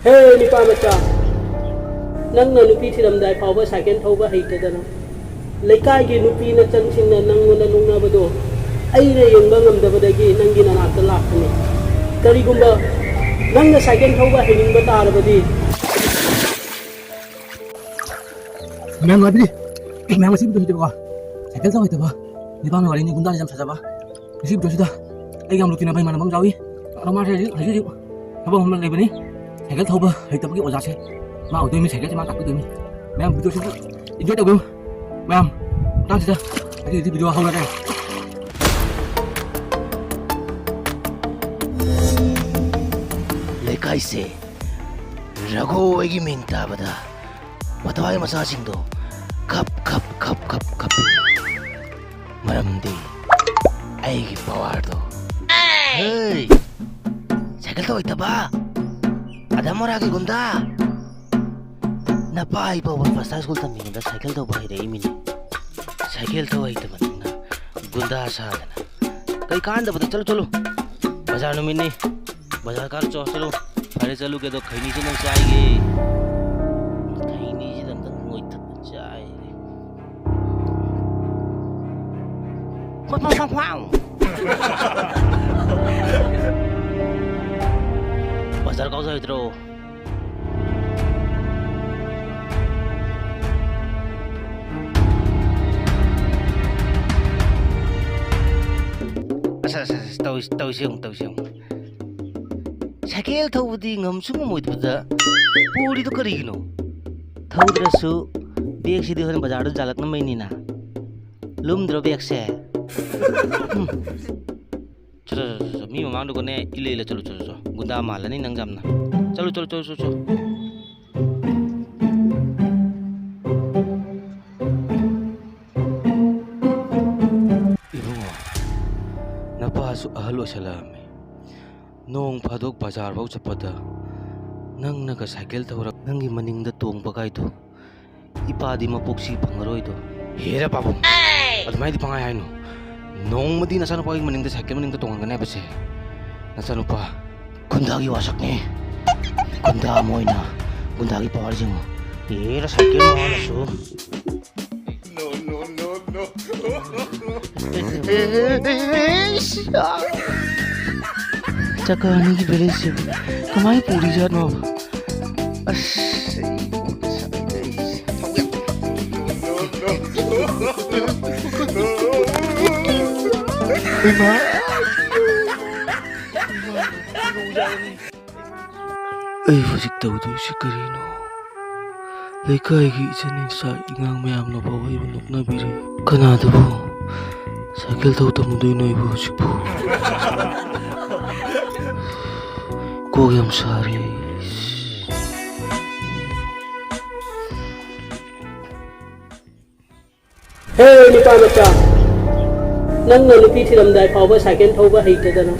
हे Nipah मचा नंग नुपी थिरमदाय फावबा cycle थौबा हैतदना लेकायगी नुपी न चंसिंग नंगोना नुंगनाबदो अइना यंबा ngamdabadagi nangi nanakta lakani karigumba nangna cycle थौबा हैनिंगबा तारबदी मैम अभी एक मैम मसीब दोसी देबा साइकेल थौ हैतबा निपा मे वाली नि गुंदा जम सजाबा मसीब दोसीदा ए गाम लुकिना भाई मानम जावी रमा से हजि अब हम लेबनी साइकेल थौबा हैतबगी ओजा से मा ओदोइ मी साइकेल से मा काकु दोइमी मैम वीडियो से एन्जॉय तबो मैम तासिदा अदि वीडियो हौला दे लेकाइसे रघो एगी मिंग ताबदा मतवाय मसा सिंदो cup cup cup cup cup मरमदी एगी पावर दो हे साइकिल तो इतबा अदा मोरागी गुंदा नपाई पावर फर्स्ट स्कूल तमिंग दा साइकिल तो बहिरे इमिनी साइकिल तो इतबना गुंदा सादना कई कांड बता चलो चलो बाजार नु मिनी बाजार कार चलो अरे चलो के तो खैनी से नंग चाइगे खैनी से नंग मोइ थप चाइगे बाजार कौ जा इतरो tàu siang साइकेल थौबदी ngमसु मोइदबदा पोरी तो करिगिनो थौद्रसु बेग सिदि हन बाजार जालकन मैनिना लुमद्र बेग से चलो मी ममांग दुगने इले चलो गुंदा मालनी नंग जामना चलो नपासु अहलो सलामी नोंग फादोक बाजार बाउ चपदा नंगनगा साइकेल थौरक नंगी मनिंगदा तोंगबा गाइदो इपादी मपोक्सी फंगरोइदो हेरा बाबू अदमाइदि पंगाय हाइनो नोंगमदी नसानुपा गी मनिंगदा साइकेल मनिंगदा तोंगनगने बसे नसानुपा गुंदागी वासकने गुंदा मोइना गुंदागी पावर जिंगो हेरा साइकेल मानसु चकानी की बेले से कमाई पूरी जानो हजिक तौदो से करीनो लेकायगी इचनी सा इंगांग मैम नबावई बनुकना बिरे कनादबो साइकेल थौ तमुदोइ नोइबो हजिकबो को यम सारे हे निपा मचा नंग नुपी थिरमदाय फावबा साइकेल थौबा हैतदना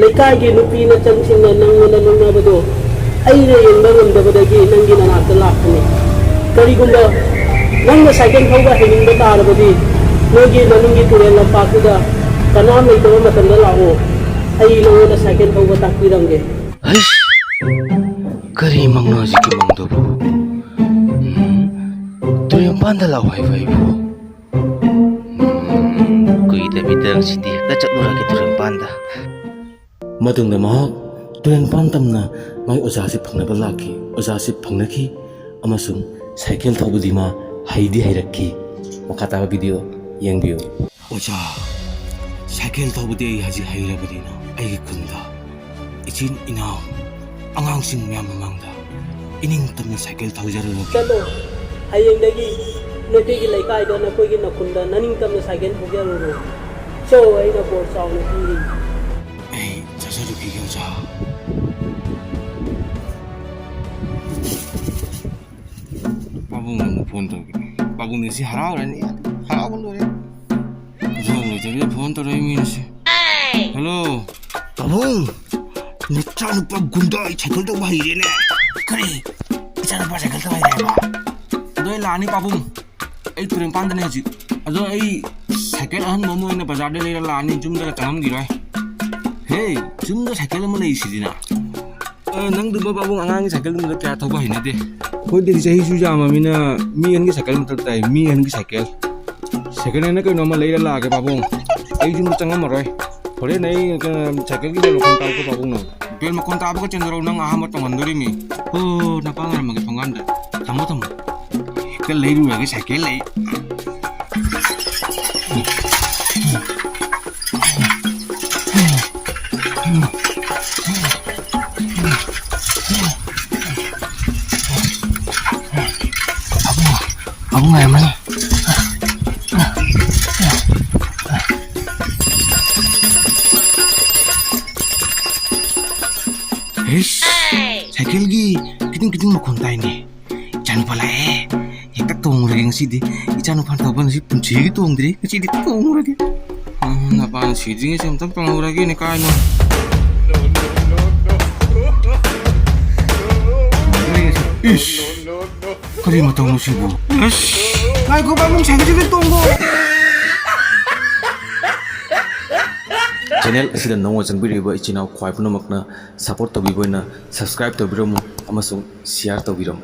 लेकायगी नुपी न चंसिंग नंगोना नुंगनाबदो अइना यंबा ngamdabadagi nangi nanakta lakani karigumba nangna cycle थौबा हैनिंगबा तारबदी नोगी ननुंगी तुरेल लंपाकुदा कनाम लेतबा मतंदा लाओ अइ नोंगना साइकेल थौबा ताकपिरंगे हश करी मंगना जी के मंगदबो तुरम पांदा लाओ भाई कोई दबिदंग सिटी का चतुरा के तुरम पांदा मदुंग नमा तुरन पांतमना माई ओजासे फंगनबा लाखी ओजासे फंगनखी अमसुंग साइकेल थौबदी मा हाइदी हाइरखी मखाता वीडियो यंगबियो ओजा साइकेल थौबदी हाजि हाइरबदीना आई खुंदा इचिन इनाव अंगांसिंग म्याम ममांगदा इनिंग तमना साइकेल थौजरलो चलो हयेंदगी नोटिगी लेकायदा नकोइगी नखुंदा ननिंग तमना साइकेल थौजरलो सो आइना बोर साउना पीरी ए जसरु किगो जा बाबू फोन तो बाबू ने से हराव रनी हराव लोरे जो लो जबे फोन तो रही मीन से हेलो बाबू निचानुपा गुंदा साइकेल तो बाहिरे ने करे निचानुपा साइकेल तो बाहिरे बा अदो लानी बाबू ए तुरन पांदने जी अदो ए साइकेल अहन मोमो ने बाजार दे लेरा लानी जुमदा काम गिराय हे जुमदा साइकेल म लेसिदिना ꯅꯪꯗꯨꯕ ꯄꯥꯕꯨꯡ ꯑꯉꯥꯡꯒꯤ ꯁꯥꯏꯀꯜꯗꯨꯗ ꯀꯌꯥ ꯊꯧꯕ ꯍꯩꯅꯗꯦ ꯑꯩꯈꯣꯏꯗꯗꯤ ꯆꯍꯤꯁꯨ ꯌꯥꯝꯃꯃꯤꯅ ꯃꯤ ꯑꯍꯟꯒꯤ ꯁꯥꯏꯀꯜ ꯃꯊꯧ ꯇꯥꯏ ꯃꯤ ꯑꯍꯟꯒꯤ ꯁꯥꯏꯀꯜ ꯁꯦꯀꯦꯟ ꯍꯦꯟꯗ ꯀꯩꯅꯣꯝꯃ ꯂꯩꯔ ꯂꯥꯛꯑꯒꯦ ꯄꯥꯕꯨꯡ ꯑꯩ ꯌꯨꯝꯗ ꯆꯪꯉꯝꯃꯔꯣꯏ ꯍꯣꯔꯦꯟ ꯑꯩ ꯁꯥꯏꯀꯜꯒꯤ ꯕꯦꯜ ꯃꯈꯣꯟ ꯇꯥꯕꯀꯣ ꯄꯥꯕꯨꯡꯅ ꯕꯦꯜ ꯃꯈꯣꯟ ꯇꯥꯕꯒ ꯆꯦꯟꯗꯔꯛꯎ ꯅꯪ ꯑꯍꯥꯟꯕ ꯇꯣꯡꯍꯟꯗꯣꯔꯤꯃꯤ ꯍꯣ ꯅꯄꯥ ꯉꯥꯏꯔꯝꯃꯒꯦ ꯊꯣꯡꯒꯥꯟꯗ ꯊꯝꯃꯣ ꯊꯝꯃꯣ ꯍꯦꯛꯇ ꯂꯩꯔꯨꯔꯒꯦ ꯁꯥꯏꯀꯜ ꯂꯩ Abang ayam mana? Cycle gi, kiting makontai ni. Jangan pala Kita tong lagi ngasi di. Jangan pantau ban si punci gitu tong diri. Ngasi di tong lagi. Napaan sih di ngasi tong tong lagi nih kaino. Kali mata ngasi bu. Ngai ko bangun cycle tong go. Channel asida nongwa changbiriba ichinaw khwai punamakna support tawbiboina subscribe tawbiram amasung share tawbiram